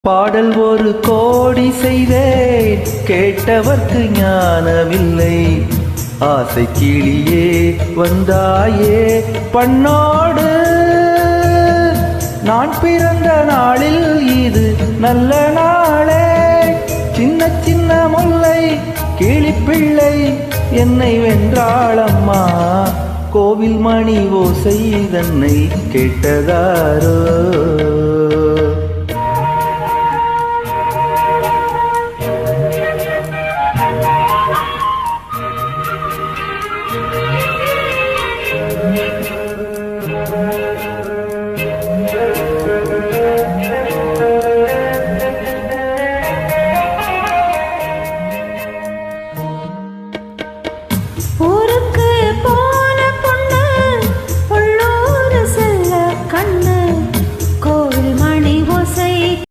பாடல் ஒரு கோடி செய்தேன், கேட்டவர்க்கு ஞானமில்லை. ஆசை கிளியே வந்தாயே பண்ணோடு, நான் பிறந்த நாளில் இது நல்ல நாளே. சின்ன சின்ன முல்லை கிளிப்பிள்ளை என்னை வென்றாளம்மா, கோவில் மணி ஓசை தன்னை கேட்டதாரோ.